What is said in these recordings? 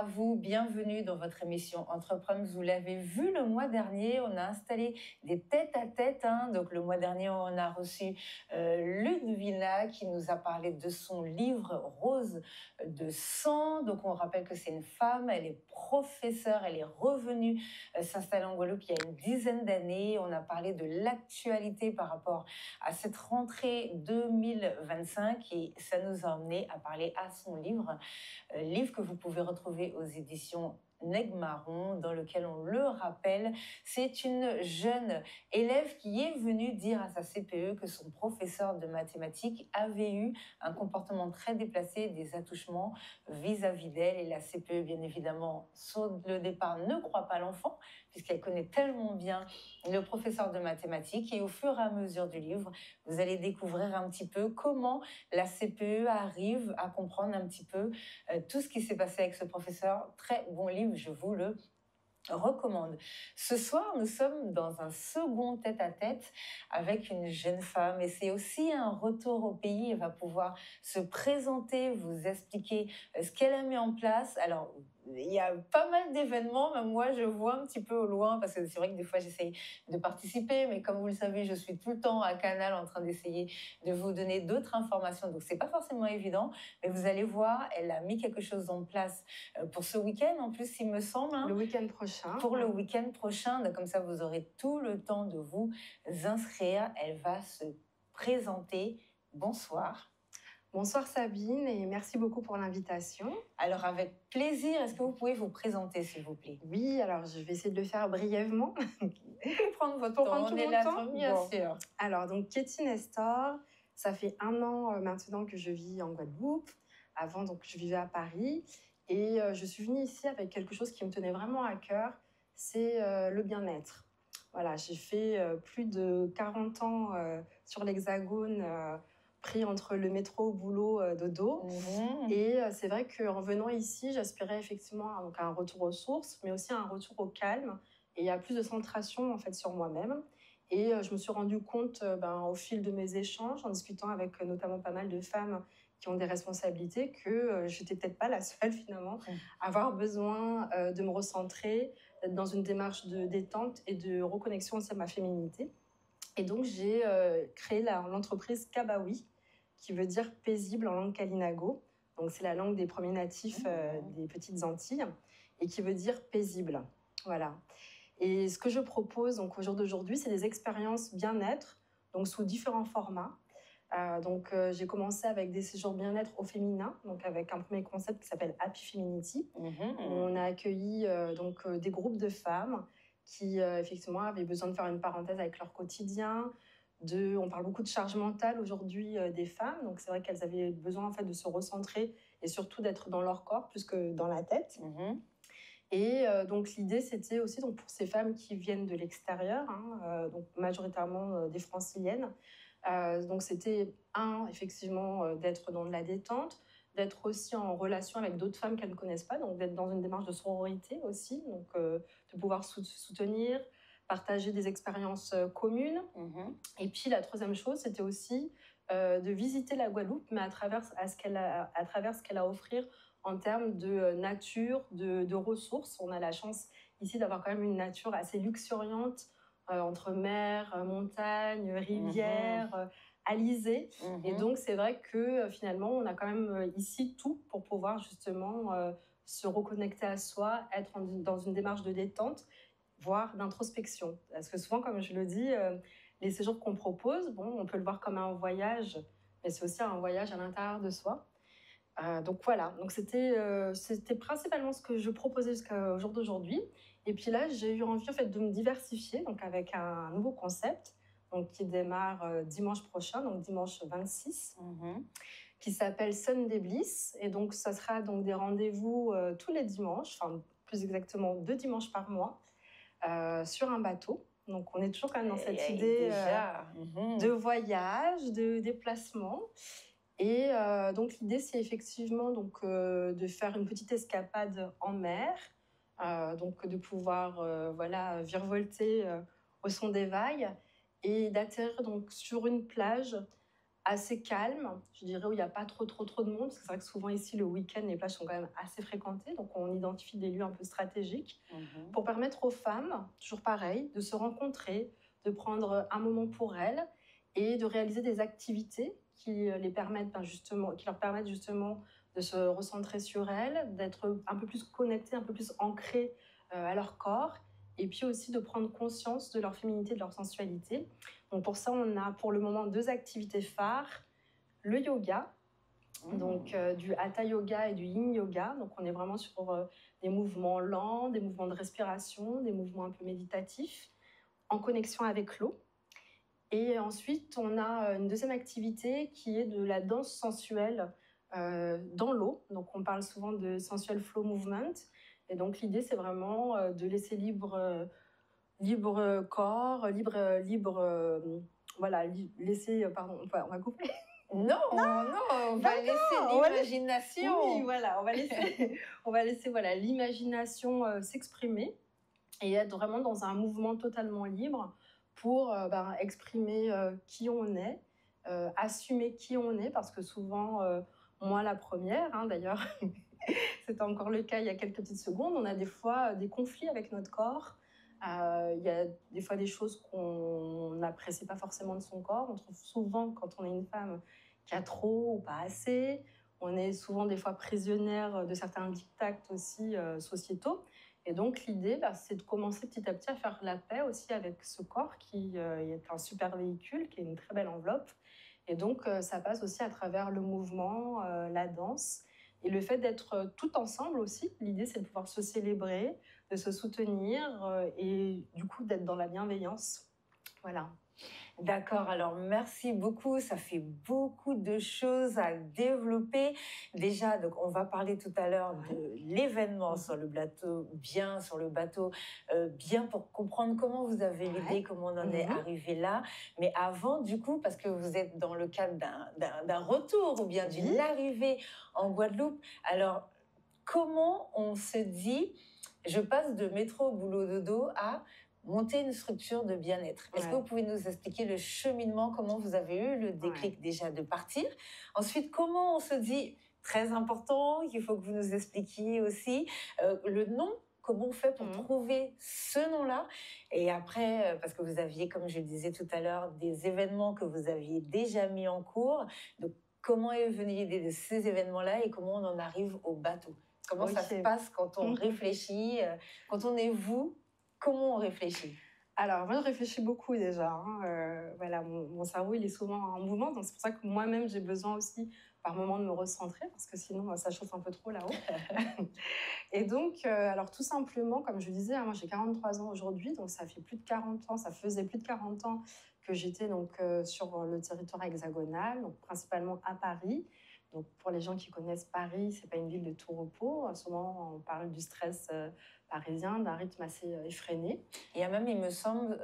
à vous, bienvenue dans votre émission Entreprendre. Vous l'avez vu le mois dernier, on a installé des tête-à-tête. Donc le mois dernier, on a reçu Ludmilla qui nous a parlé de son livre Rose de sang. Donc on rappelle que c'est une femme, elle est professeure, elle est revenue s'installer en Guadeloupe il y a une dizaine d'années. On a parlé de l'actualité par rapport à cette rentrée 2025 et ça nous a emmené à parler à son livre que vous pouvez retrouver aux éditions Negmaron, dans lequel on le rappelle, c'est une jeune élève qui est venue dire à sa CPE que son professeur de mathématiques avait eu un comportement très déplacé, des attouchements vis-à-vis d'elle. Et la CPE, bien évidemment, sur le départ, ne croit pas l'enfant, puisqu'elle connaît tellement bien le professeur de mathématiques. Et au fur et à mesure du livre, vous allez découvrir un petit peu comment la CPE arrive à comprendre un petit peu tout ce qui s'est passé avec ce professeur. Très bon livre, je vous le recommande. Ce soir, nous sommes dans un second tête-à-tête avec une jeune femme et c'est aussi un retour au pays. Elle va pouvoir se présenter, vous expliquer ce qu'elle a mis en place. Alors, il y a pas mal d'événements, même moi je vois un petit peu au loin parce que c'est vrai que des fois j'essaye de participer, mais comme vous le savez, je suis tout le temps à Canal en train d'essayer de vous donner d'autres informations, donc c'est pas forcément évident, mais vous allez voir, elle a mis quelque chose en place pour ce week-end en plus, il me semble. Le week-end prochain. Pour le week-end prochain, donc comme ça vous aurez tout le temps de vous inscrire. Elle va se présenter. Bonsoir. Bonsoir Sabine et merci beaucoup pour l'invitation. Alors avec plaisir, est-ce que vous pouvez vous présenter s'il vous plaît? Oui, alors je vais essayer de le faire brièvement. Vous pouvez prendre votre temps, on est là, bien sûr. Alors donc Katie Nestor, ça fait 1 an maintenant que je vis en Guadeloupe. Avant donc je vivais à Paris et je suis venue ici avec quelque chose qui me tenait vraiment à cœur, c'est le bien-être. Voilà, j'ai fait plus de 40 ans sur l'Hexagone, pris entre le métro, boulot, dodo. Et c'est vrai qu'en venant ici, j'aspirais effectivement à un retour aux sources, mais aussi à un retour au calme et à plus de centration en fait sur moi-même. Et je me suis rendu compte au fil de mes échanges, en discutant avec notamment pas mal de femmes qui ont des responsabilités, que j'étais peut-être pas la seule finalement à avoir besoin de me recentrer, d'être dans une démarche de détente et de reconnexion aussi à ma féminité. Et donc j'ai créé l'entreprise Kabawi, qui veut dire paisible en langue kalinago. Donc c'est la langue des premiers natifs des petites Antilles et qui veut dire paisible. Voilà. Et ce que je propose donc au jour d'aujourd'hui, c'est des expériences bien-être, donc sous différents formats. J'ai commencé avec des séjours bien-être au féminin, donc avec un premier concept qui s'appelle Happy Femininity. On a accueilli des groupes de femmes qui effectivement avaient besoin de faire une parenthèse avec leur quotidien. On parle beaucoup de charge mentale aujourd'hui des femmes, donc c'est vrai qu'elles avaient besoin en fait de se recentrer et surtout d'être dans leur corps plus que dans la tête. Et donc l'idée c'était aussi donc pour ces femmes qui viennent de l'extérieur, donc majoritairement des franciliennes. Donc c'était effectivement d'être dans de la détente, d'être aussi en relation avec d'autres femmes qu'elles ne connaissent pas, donc d'être dans une démarche de sororité aussi, donc de pouvoir soutenir, partager des expériences communes. Et puis la troisième chose, c'était aussi de visiter la Guadeloupe, mais à travers ce qu'elle a à offrir en termes de nature, de ressources. On a la chance ici d'avoir quand même une nature assez luxuriante, entre mer, montagne, rivière, alizé. Et donc c'est vrai que finalement on a quand même ici tout pour pouvoir justement se reconnecter à soi, être dans une démarche de détente, voire d'introspection. Parce que souvent, comme je le dis, les séjours qu'on propose, on peut le voir comme un voyage, mais c'est aussi un voyage à l'intérieur de soi. Donc voilà, donc c'était principalement ce que je proposais jusqu'au jour d'aujourd'hui. Et puis là, j'ai eu envie en fait de me diversifier, donc avec un nouveau concept, donc qui démarre dimanche prochain, donc dimanche 26, qui s'appelle Sunday Bliss. Et donc ça sera donc des rendez-vous tous les dimanches, enfin plus exactement 2 dimanches par mois, sur un bateau. Donc on est toujours quand même dans cette idée de voyage, de déplacement. Et donc l'idée c'est effectivement de faire une petite escapade en mer, donc de pouvoir virevolter au son des vagues et d'atterrir donc sur une plage assez calme, je dirais, où il n'y a pas trop de monde, parce que c'est vrai que souvent ici, le week-end, les plages sont quand même assez fréquentées, donc on identifie des lieux un peu stratégiques Mhm. pour permettre aux femmes, toujours pareil, de se rencontrer, de prendre un moment pour elles et de réaliser des activités qui leur permettent justement de se recentrer sur elles, d'être un peu plus connectées, un peu plus ancrées à leur corps, et puis aussi de prendre conscience de leur féminité, de leur sensualité. Donc pour ça, on a pour le moment 2 activités phares. Le yoga, donc du hatha yoga et du yin yoga. Donc on est vraiment sur des mouvements lents, des mouvements de respiration, des mouvements un peu méditatifs, en connexion avec l'eau. Et ensuite, on a une deuxième activité qui est de la danse sensuelle dans l'eau. Donc on parle souvent de sensual flow movement. Et donc l'idée, c'est vraiment de laisser libre corps, voilà, laisser, pardon, on va couper. Non, non, on va laisser On va l'imagination. Oui, voilà, on va laisser voilà, l'imagination s'exprimer et être vraiment dans un mouvement totalement libre pour exprimer qui on est, assumer qui on est, parce que souvent, moi la première, hein, d'ailleurs, c'était encore le cas il y a quelques petites secondes, on a des fois des conflits avec notre corps. Il y a des fois des choses qu'on n'apprécie pas forcément de son corps. On trouve souvent, quand on est une femme, qu'il y a trop ou pas assez. On est souvent des fois prisonnière de certains dictats aussi sociétaux. Et donc l'idée, c'est de commencer petit à petit à faire la paix aussi avec ce corps qui est un super véhicule, qui est une très belle enveloppe. Et donc ça passe aussi à travers le mouvement, la danse et le fait d'être tout ensemble aussi. L'idée, c'est de pouvoir se célébrer, de se soutenir et du coup d'être dans la bienveillance. Voilà. D'accord, alors merci beaucoup. Ça fait beaucoup de choses à développer. Déjà, donc on va parler tout à l'heure de l'événement sur le bateau, bien sur le bateau, bien pour comprendre comment vous avez l'idée, comment on en est arrivé là. Mais avant, du coup, parce que vous êtes dans le cadre d'un retour ou bien d'une arrivée en Guadeloupe, alors comment on se dit, je passe de métro au boulot dodo à monter une structure de bien-être. Est-ce que vous pouvez nous expliquer le cheminement, comment vous avez eu le déclic déjà de partir? Ensuite, comment on se dit, très important, il faut que vous nous expliquiez aussi le nom, comment on fait pour trouver ce nom-là? Et après, parce que vous aviez, comme je le disais tout à l'heure, des événements que vous aviez déjà mis en cours. Donc, comment est venue l'idée de ces événements-là et comment on en arrive au bateau? Comment ça se passe quand on réfléchit, quand on est vous? Comment on réfléchit? Alors, moi, je réfléchis beaucoup déjà. Voilà, mon cerveau, il est souvent en mouvement. Donc, c'est pour ça que moi-même, j'ai besoin aussi, par moment, de me recentrer, parce que sinon, ça chauffe un peu trop là-haut. Et donc, alors, tout simplement, comme je disais, moi, j'ai 43 ans aujourd'hui. Donc, ça fait plus de 40 ans, ça faisait plus de 40 ans que j'étais donc, sur le territoire hexagonal, donc principalement à Paris. Donc, pour les gens qui connaissent Paris, c'est pas une ville de tout repos. Souvent, on parle du stress parisien, d'un rythme assez effréné. Il y a même, il me semble,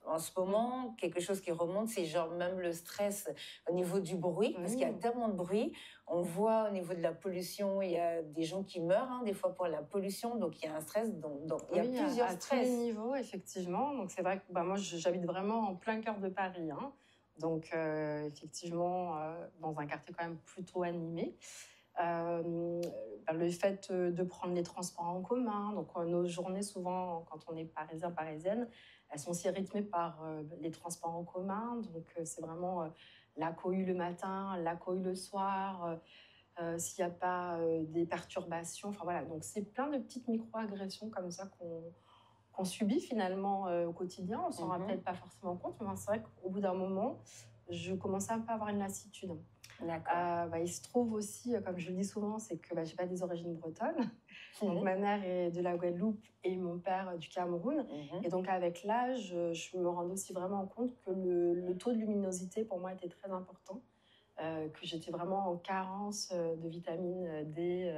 en ce moment, quelque chose qui remonte, c'est genre même le stress au niveau du bruit, parce qu'il y a tellement de bruit. On voit au niveau de la pollution, il y a des gens qui meurent, hein, des fois pour la pollution, donc il y a un stress, donc il y a plusieurs à stress. tous les niveaux, effectivement. Donc c'est vrai que moi, j'habite vraiment en plein cœur de Paris, hein. Donc effectivement, dans un quartier quand même plutôt animé. Le fait de prendre les transports en commun, donc nos journées souvent quand on est parisien, parisienne, elles sont aussi rythmées par les transports en commun, donc c'est vraiment la cohue le matin, la cohue le soir, s'il n'y a pas des perturbations, enfin voilà, donc c'est plein de petites micro-agressions comme ça qu'on subit finalement au quotidien, on ne s'en rend peut-être pas forcément compte, mais c'est vrai qu'au bout d'un moment, je commençais un peu à avoir une lassitude. Il se trouve aussi, comme je le dis souvent, c'est que j'ai pas des origines bretonnes. Donc ma mère est de la Guadeloupe et mon père du Cameroun. Et donc avec l'âge, je me rends aussi vraiment compte que le taux de luminosité pour moi était très important, que j'étais vraiment en carence de vitamine D.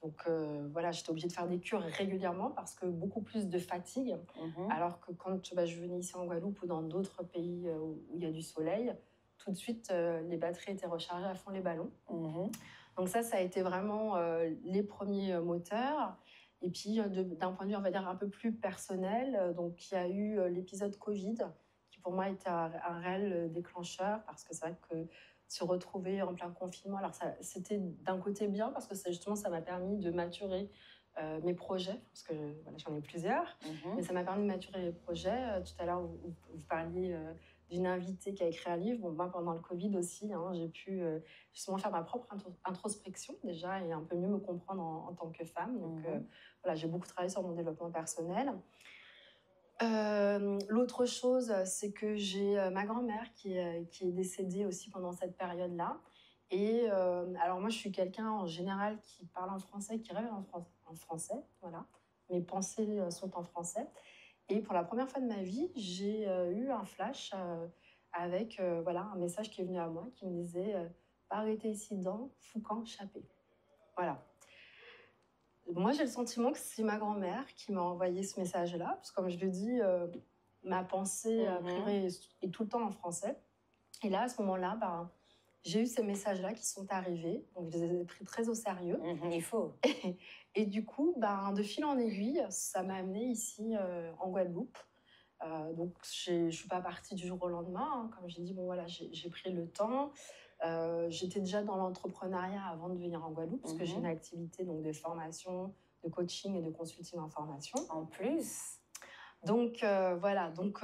Donc voilà, j'étais obligée de faire des cures régulièrement parce que beaucoup plus de fatigue. Alors que quand je venais ici en Guadeloupe ou dans d'autres pays où il y a du soleil, tout de suite, les batteries étaient rechargées à fond les ballons. Donc ça a été vraiment les premiers moteurs. Et puis, d'un point de vue, on va dire, un peu plus personnel, donc il y a eu l'épisode Covid, qui pour moi était un réel déclencheur, parce que c'est vrai que se retrouver en plein confinement. Alors, c'était d'un côté bien parce que justement, ça m'a permis de maturer mes projets, parce que voilà, j'en ai plusieurs, mais ça m'a permis de maturer les projets. Tout à l'heure, vous parliez d'une invitée qui a écrit un livre. Bon, moi, pendant le Covid aussi, hein, j'ai pu justement faire ma propre introspection déjà et un peu mieux me comprendre en tant que femme. Donc, voilà, j'ai beaucoup travaillé sur mon développement personnel. L'autre chose, c'est que j'ai ma grand-mère qui est décédée aussi pendant cette période-là. Et alors moi, je suis quelqu'un en général qui parle en français, qui rêve en français, voilà. Mes pensées sont en français. Et pour la première fois de ma vie, j'ai eu un flash avec voilà, un message qui est venu à moi qui me disait Arrêtez ici dans Foucan Chappé. Voilà. Moi, j'ai le sentiment que c'est ma grand-mère qui m'a envoyé ce message-là, parce que comme je le dis, ma pensée a priori est tout le temps en français. Et là, à ce moment-là, j'ai eu ces messages-là qui sont arrivés, donc je les ai pris très au sérieux. Il faut. Et du coup, de fil en aiguille, ça m'a amenée ici en Guadeloupe. Donc, je ne suis pas partie du jour au lendemain. Hein. Comme j'ai dit, bon, voilà, j'ai pris le temps. J'étais déjà dans l'entrepreneuriat avant de venir en Guadeloupe, parce que j'ai une activité donc, de formation, de coaching et de consulting en formation. En plus. Donc, voilà. Donc,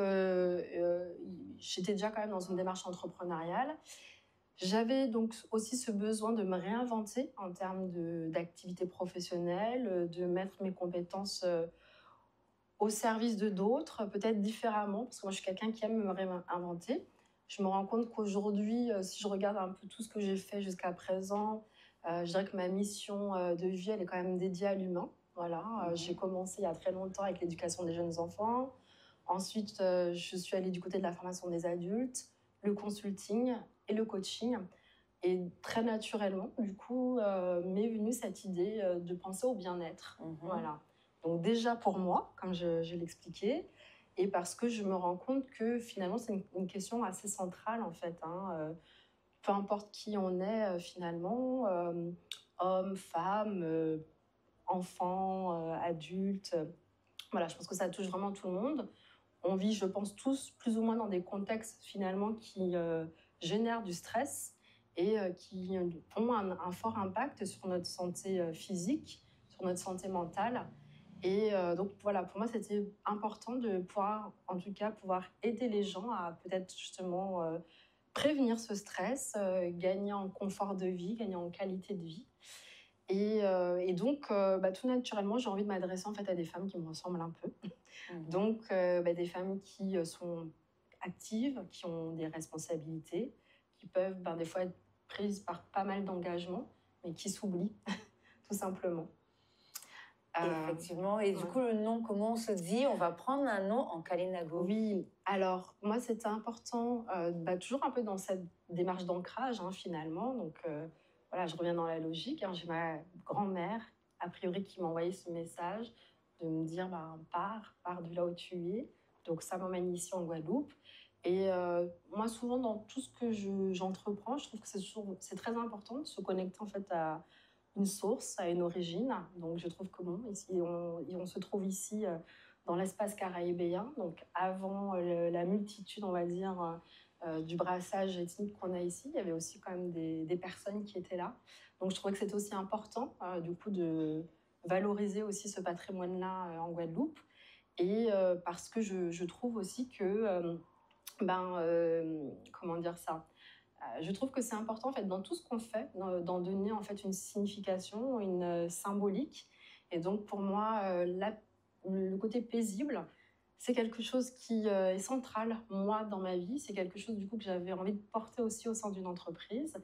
j'étais déjà quand même dans une démarche entrepreneuriale. J'avais donc aussi ce besoin de me réinventer en termes d'activité professionnelle, de mettre mes compétences au service de d'autres, peut-être différemment, parce que moi je suis quelqu'un qui aime me réinventer. Je me rends compte qu'aujourd'hui, si je regarde un peu tout ce que j'ai fait jusqu'à présent, je dirais que ma mission de vie, elle est quand même dédiée à l'humain. Voilà, j'ai commencé il y a très longtemps avec l'éducation des jeunes enfants. Ensuite, je suis allée du côté de la formation des adultes, le consulting et le coaching. Et très naturellement, du coup, m'est venue cette idée de penser au bien-être. Voilà. Donc déjà pour moi, comme je l'expliquais, et parce que je me rends compte que finalement, c'est une question assez centrale, en fait. Hein, peu importe qui on est, finalement, homme, femme, enfant, adulte. Voilà, je pense que ça touche vraiment tout le monde. On vit, je pense, tous plus ou moins dans des contextes finalement qui génèrent du stress et qui ont un fort impact sur notre santé physique, sur notre santé mentale. Et donc voilà, pour moi, c'était important de pouvoir, en tout cas, pouvoir aider les gens à peut-être justement prévenir ce stress, gagner en confort de vie, gagner en qualité de vie. Et donc, tout naturellement, j'ai envie de m'adresser en fait à des femmes qui me ressemblent un peu. Donc, des femmes qui sont actives, qui ont des responsabilités, qui peuvent des fois être prises par pas mal d'engagements, mais qui s'oublient, tout simplement. Effectivement. Et du coup, le nom, comment on se dit? On va prendre un nom en Kalinago. Oui, alors moi, c'était important, toujours un peu dans cette démarche d'ancrage, hein, finalement. Donc, voilà, je reviens dans la logique. Hein. J'ai ma grand-mère, a priori, qui m'a envoyé ce message de me dire pars de là où tu es. Donc, ça m'emmène ici en Guadeloupe. Et moi, souvent, dans tout ce que j'entreprends, je trouve que c'est très important de se connecter en fait à une source, à une origine. Donc, je trouve que bon, ici, on se trouve ici dans l'espace caraïbéen, donc avant la multitude, on va dire, du brassage ethnique qu'on a ici, il y avait aussi quand même des personnes qui étaient là. Donc, je trouvais que c'était aussi important, du coup, de valoriser aussi ce patrimoine-là en Guadeloupe. Et parce que je trouve aussi que, comment dire ça, je trouve que c'est important en fait dans tout ce qu'on fait, d'en donner en fait une signification, une symbolique. Et donc pour moi, le côté paisible, c'est quelque chose qui est central moi dans ma vie. C'est quelque chose du coup que j'avais envie de porter aussi au sein d'une entreprise.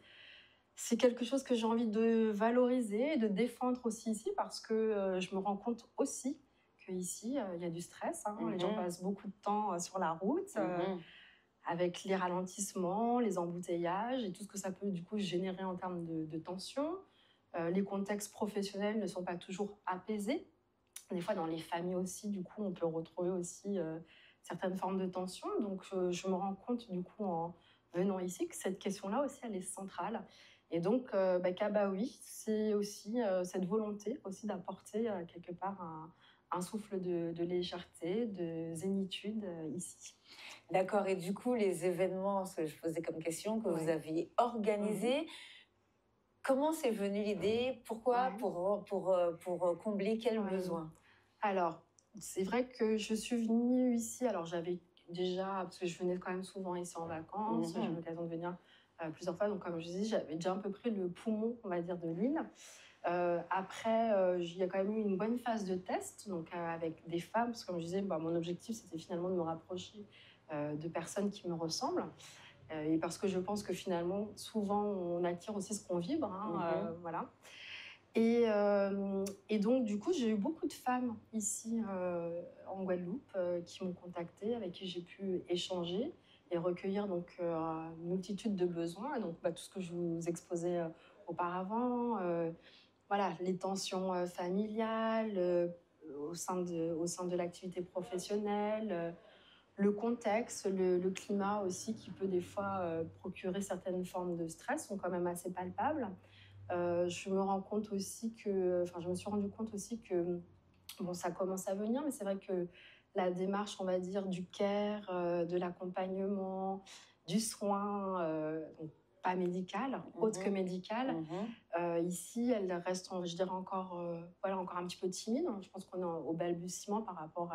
C'est quelque chose que j'ai envie de valoriser et de défendre aussi ici parce que je me rends compte aussi qu'ici, il y a du stress. Hein. Les gens passent beaucoup de temps sur la route. Avec les ralentissements, les embouteillages et tout ce que ça peut du coup générer en termes de tension. Les contextes professionnels ne sont pas toujours apaisés. Des fois, dans les familles aussi, du coup, on peut retrouver aussi certaines formes de tension. Donc, je me rends compte, du coup, en venant ici, que cette question-là aussi, elle est centrale. Et donc, Kabaoui, c'est aussi cette volonté aussi d'apporter quelque part un souffle de légèreté, de zénitude ici. D'accord. Et du coup, les événements, ce que je posais comme question, que vous Ouais. aviez organisés, comment c'est venu l'idée? Pourquoi? Ouais. Pour combler quel Ouais. besoin? Alors, c'est vrai que je suis venue ici, alors j'avais déjà, parce que je venais quand même souvent ici en vacances, j'ai eu Mhm. l'occasion de venir plusieurs fois, donc comme je dis, j'avais déjà un peu pris le poumon, on va dire, de l'île. Après, il y a quand même eu une bonne phase de test, donc avec des femmes, parce que comme je disais, bah, mon objectif, c'était finalement de me rapprocher de personnes qui me ressemblent. Et parce que je pense que finalement, souvent, on attire aussi ce qu'on vibre, hein, Mhm. voilà. Et donc, du coup, j'ai eu beaucoup de femmes ici en Guadeloupe qui m'ont contactée, avec qui j'ai pu échanger et recueillir donc une multitude de besoins. Et donc, bah, tout ce que je vous exposais auparavant, voilà, les tensions familiales au sein de l'activité professionnelle, le contexte, le climat aussi qui peut des fois procurer certaines formes de stress sont quand même assez palpables. Je me rends compte aussi que, enfin, je me suis rendu compte aussi que, bon, ça commence à venir, mais c'est vrai que la démarche, on va dire, du care, de l'accompagnement, du soin, donc pas médical, autre que Mhm. médical, Mhm. ici, elle reste, je dirais, encore, voilà, encore un petit peu timide. Je pense qu'on est au balbutiement par rapport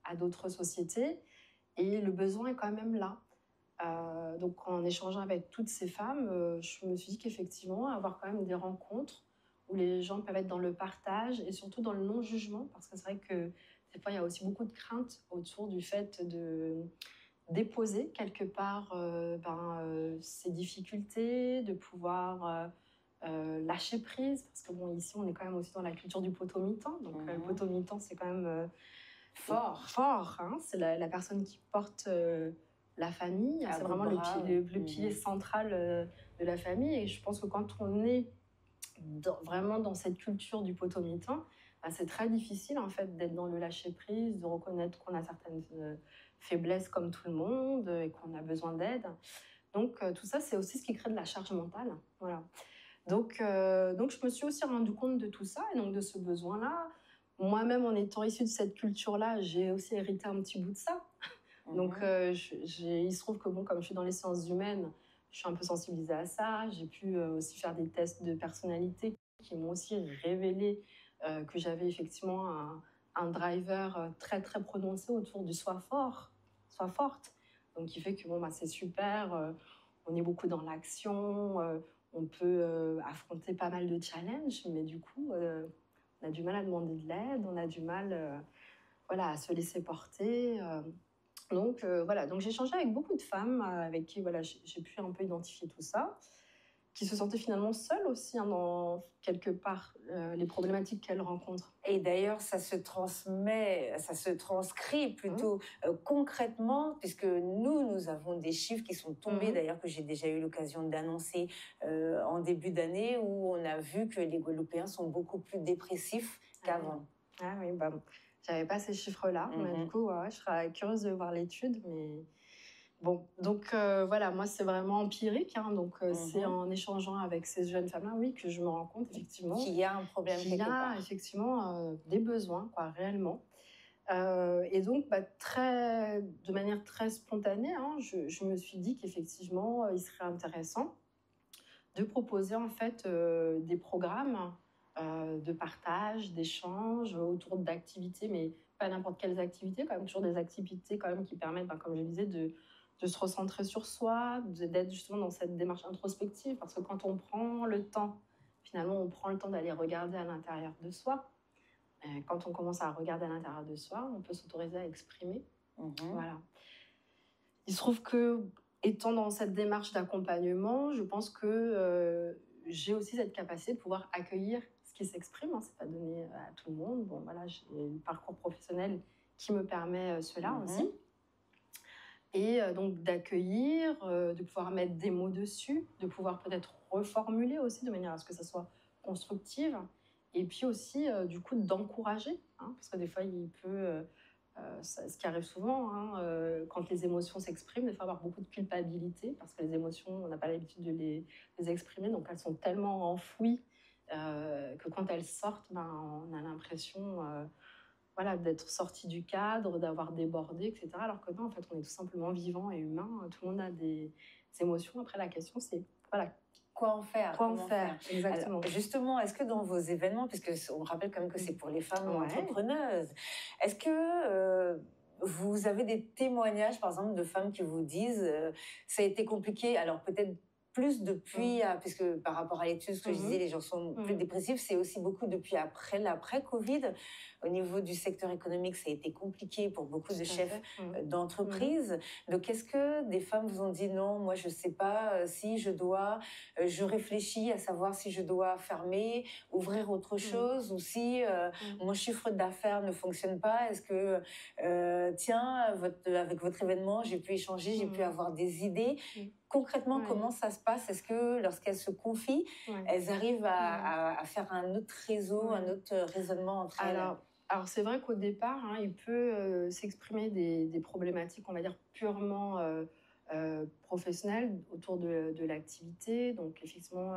à d'autres sociétés. Et le besoin est quand même là. Donc en échangeant avec toutes ces femmes, je me suis dit qu'effectivement, avoir quand même des rencontres où les gens peuvent être dans le partage et surtout dans le non-jugement, parce que c'est vrai que des fois, il y a aussi beaucoup de craintes autour du fait de déposer quelque part ces difficultés, de pouvoir lâcher prise, parce que bon, ici, on est quand même aussi dans la culture du potomitan, donc le Mhm. potomitan, c'est quand même Fort, fort, hein. C'est la personne qui porte la famille. à C'est bout de vraiment bras. le pilier central de la famille. Et je pense que quand on est vraiment dans cette culture du potomitan, bah, c'est très difficile en fait d'être dans le lâcher prise, de reconnaître qu'on a certaines faiblesses comme tout le monde et qu'on a besoin d'aide. Donc tout ça, c'est aussi ce qui crée de la charge mentale. Voilà. Donc je me suis aussi rendu compte de tout ça et donc de ce besoin-là. Moi-même, en étant issue de cette culture-là, j'ai aussi hérité un petit bout de ça. Donc, Mhm. il se trouve que, bon, comme je suis dans les sciences humaines, je suis un peu sensibilisée à ça. J'ai pu aussi faire des tests de personnalité qui m'ont aussi révélé que j'avais effectivement un driver très, très prononcé autour du soi fort, soi forte. Donc, qui fait que, bon, bah, c'est super. On est beaucoup dans l'action. On peut affronter pas mal de challenges, mais du coup, on a du mal à demander de l'aide. On a du mal voilà, à se laisser porter. Donc voilà, donc j'ai échangé avec beaucoup de femmes avec qui voilà, j'ai pu un peu identifier tout ça, qui se sentaient finalement seules aussi hein, dans quelque part les problématiques qu'elles rencontrent. Et d'ailleurs, ça se transmet, ça se transcrit Mmh. plutôt concrètement, puisque nous avons des chiffres qui sont tombés, Mmh. d'ailleurs, que j'ai déjà eu l'occasion d'annoncer en début d'année, où on a vu que les Guadeloupéens sont beaucoup plus dépressifs Ah oui, qu'avant. ah oui, bah, j'avais pas ces chiffres-là, mais du Mhm. coup, ouais, je serais curieuse de voir l'étude, mais bon, donc voilà, moi c'est vraiment empirique, hein, donc c'est Mhm. en échangeant avec ces jeunes femmes-là, oui, que je me rends compte effectivement Qu'il y a un problème qu'il y quelque a part. effectivement des besoins, quoi, réellement. Et donc, bah, de manière très spontanée, hein, je me suis dit qu'effectivement, il serait intéressant de proposer en fait des programmes de partage, d'échange autour d'activités, mais pas n'importe quelles activités, quand même toujours des activités quand même qui permettent, ben, comme je disais, de se recentrer sur soi, d'être justement dans cette démarche introspective, parce que quand on prend le temps, finalement, on prend le temps d'aller regarder à l'intérieur de soi. Quand on commence à regarder à l'intérieur de soi, on peut s'autoriser à exprimer. Mhm. Voilà. Il se trouve que, étant dans cette démarche d'accompagnement, je pense que j'ai aussi cette capacité de pouvoir accueillir ce qui s'exprime. Hein, c'est pas donné à tout le monde. Bon, voilà, j'ai le parcours professionnel qui me permet cela aussi. Mhm. Et donc d'accueillir, de pouvoir mettre des mots dessus, de pouvoir peut-être reformuler aussi de manière à ce que ça soit constructive. Et puis aussi, du coup, d'encourager. Hein, parce que des fois, il peut ce qui arrive souvent, hein, quand les émotions s'expriment, des fois avoir beaucoup de culpabilité, parce que les émotions, on n'a pas l'habitude de les exprimer, donc elles sont tellement enfouies que quand elles sortent, ben, on a l'impression voilà, d'être sorti du cadre, d'avoir débordé, etc. Alors que non, en fait, on est tout simplement vivant et humain. Tout le monde a des émotions. Après, la question, c'est voilà, Quoi en faire? quoi en Comment faire? faire Alors, exactement. justement, est-ce que dans vos événements, puisque on rappelle quand même que c'est pour les femmes Ouais. entrepreneuses, est-ce que vous avez des témoignages, par exemple, de femmes qui vous disent ça a été compliqué, alors peut-être plus depuis, Mm. puisque par rapport à l'étude, ce que je disais, Mhm. les gens sont plus Mm. dépressifs, c'est aussi beaucoup depuis l'après-Covid. Au niveau du secteur économique, ça a été compliqué pour beaucoup de Tout à chefs fait. Mm. Mhm. d'entreprise. Donc, est-ce que des femmes vous ont dit non, moi je ne sais pas si je dois, je réfléchis à savoir si je dois fermer, ouvrir autre Mm. chose, ou si Mm. mon chiffre d'affaires ne fonctionne pas, est-ce que, tiens, avec votre événement, j'ai pu échanger, j'ai pu Mm. avoir des idées. Mm. Concrètement, comment Ouais. ça se passe? Est-ce que lorsqu'elles se confient, Ouais. elles arrivent Mm. à faire un autre réseau, un Ouais. autre raisonnement entre elles? Alors c'est vrai qu'au départ, hein, il peut s'exprimer des problématiques, on va dire, purement professionnelles autour de l'activité. Donc, effectivement,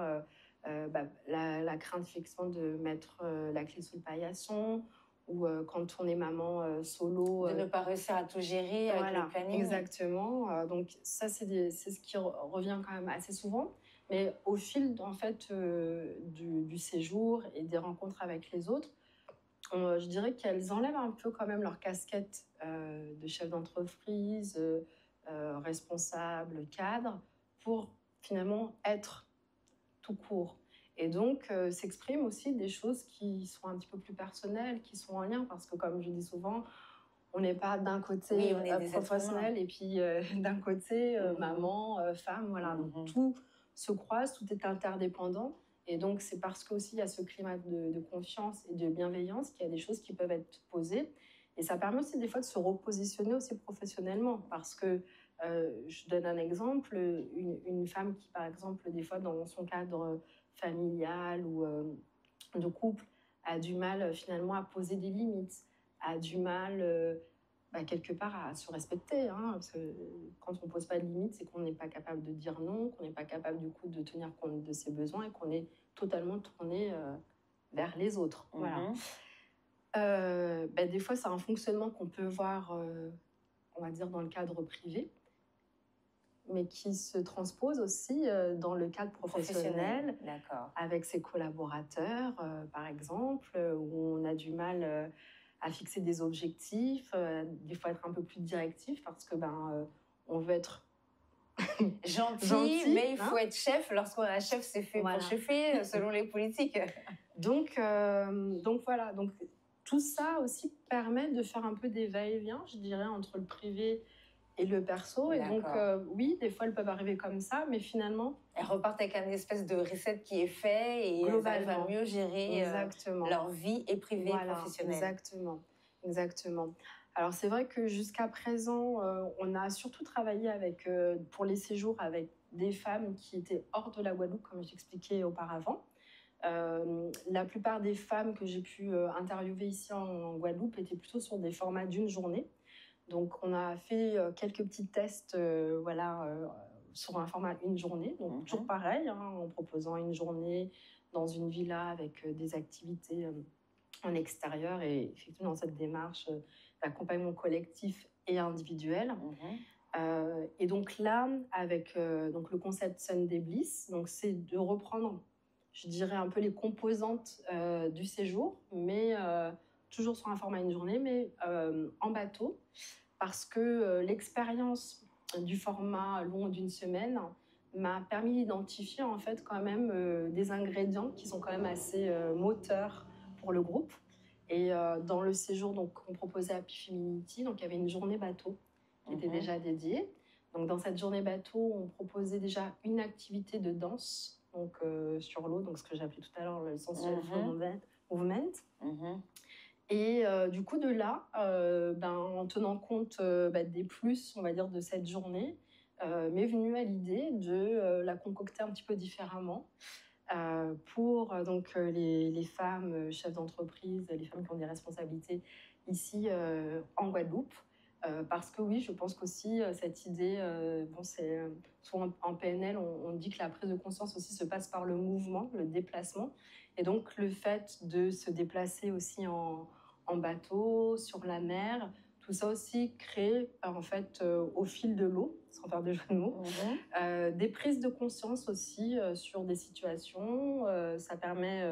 la crainte, effectivement, de mettre la clé sous le paillasson ou quand on est maman solo. De ne pas réussir à tout gérer avec le Voilà, planning? exactement. Donc, ça, c'est ce qui revient quand même assez souvent. Mais au fil, en fait, du séjour et des rencontres avec les autres, je dirais qu'elles enlèvent un peu quand même leur casquette de chef d'entreprise, responsable, cadre, pour finalement être tout court. Et donc, s'expriment aussi des choses qui sont un petit peu plus personnelles, qui sont en lien, parce que comme je dis souvent, on n'est pas d'un côté Oui, on est des êtres humains. professionnel et puis d'un côté maman, femme, voilà. Donc tout se croise, tout est interdépendant. Et donc c'est parce qu'aussi il y a ce climat de confiance et de bienveillance qu'il y a des choses qui peuvent être posées. Et ça permet aussi des fois de se repositionner aussi professionnellement. Parce que, je donne un exemple, une femme qui par exemple des fois dans son cadre familial ou de couple a du mal finalement à poser des limites, a du mal quelque part à se respecter. Hein, parce que quand on ne pose pas de limites, c'est qu'on n'est pas capable de dire non, qu'on n'est pas capable du coup de tenir compte de ses besoins et qu'on est totalement tourné vers les autres. Voilà. Des fois, c'est un fonctionnement qu'on peut voir, on va dire, dans le cadre privé, mais qui se transpose aussi dans le cadre professionnel, avec ses collaborateurs, par exemple, où on a du mal à fixer des objectifs, des fois être un peu plus directif parce que on veut être gentil, mais il faut être chef. Lorsqu'on a un chef, c'est fait pour chefer, selon les politiques. Donc voilà. Donc tout ça aussi permet de faire un peu des va-et-vient, je dirais, entre le privé et le perso. Et donc, oui, des fois, elles peuvent arriver comme ça, mais finalement... Elles repartent avec une espèce de recette qui est faite et elles arrivent à mieux gérer leur vie et privée et professionnelle. Exactement. Alors, c'est vrai que jusqu'à présent, on a surtout travaillé avec, pour les séjours avec des femmes qui étaient hors de la Guadeloupe, comme j'expliquais auparavant. La plupart des femmes que j'ai pu interviewer ici en Guadeloupe étaient plutôt sur des formats d'une journée. Donc, on a fait quelques petits tests sur un format une journée. Donc, toujours pareil, hein, en proposant une journée dans une villa avec des activités en extérieur et effectivement dans cette démarche d'accompagnement collectif et individuel. Et donc là, avec donc le concept Sunday Bliss, donc c'est de reprendre, je dirais, un peu les composantes du séjour, mais toujours sur un format une journée, mais en bateau, parce que l'expérience du format long d'une semaine m'a permis d'identifier en fait quand même des ingrédients qui sont quand même assez moteurs pour le groupe. Et dans le séjour donc, qu'on proposait à Pifeminity, donc il y avait une journée bateau qui était déjà dédiée. Donc dans cette journée bateau, on proposait déjà une activité de danse donc, sur l'eau, donc ce que j'appelais tout à l'heure le sensual movement. Et du coup, de là, en tenant compte des plus, on va dire, de cette journée, m'est venue à l'idée de la concocter un petit peu différemment pour donc, les femmes chefs d'entreprise, les femmes qui ont des responsabilités ici en Guadeloupe. Parce que oui, je pense qu'aussi cette idée, c'est souvent en PNL, on dit que la prise de conscience aussi se passe par le mouvement, le déplacement. Et donc, le fait de se déplacer aussi en en bateau, sur la mer. Tout ça aussi créé en fait au fil de l'eau, sans faire de jeu de mots. Des prises de conscience aussi sur des situations. Ça permet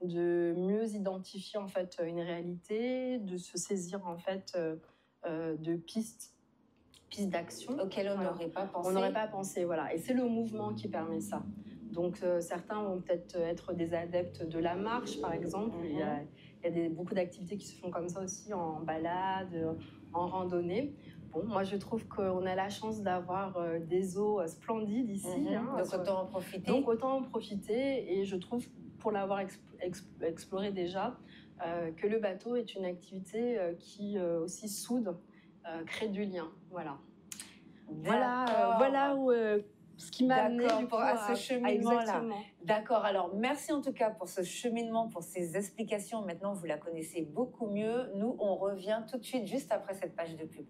de mieux identifier en fait une réalité, de se saisir en fait de pistes d'action Auquel on voilà. n'aurait pas pensé. On n'aurait pas pensé, voilà. Et c'est le mouvement qui permet ça. Donc certains vont peut-être être des adeptes de la marche, par exemple. Il y a beaucoup d'activités qui se font comme ça aussi, en balade, en randonnée. Bon, moi, je trouve qu'on a la chance d'avoir des eaux splendides ici. Donc autant en profiter. Donc autant en profiter. Et je trouve, pour l'avoir exploré déjà, que le bateau est une activité qui aussi soude, crée du lien. Voilà. Voilà où, ce qui m'a amené à ce cheminement-là. D'accord. Alors, merci en tout cas pour ce cheminement, pour ces explications. Maintenant, vous la connaissez beaucoup mieux. Nous, on revient tout de suite, juste après cette page de pub.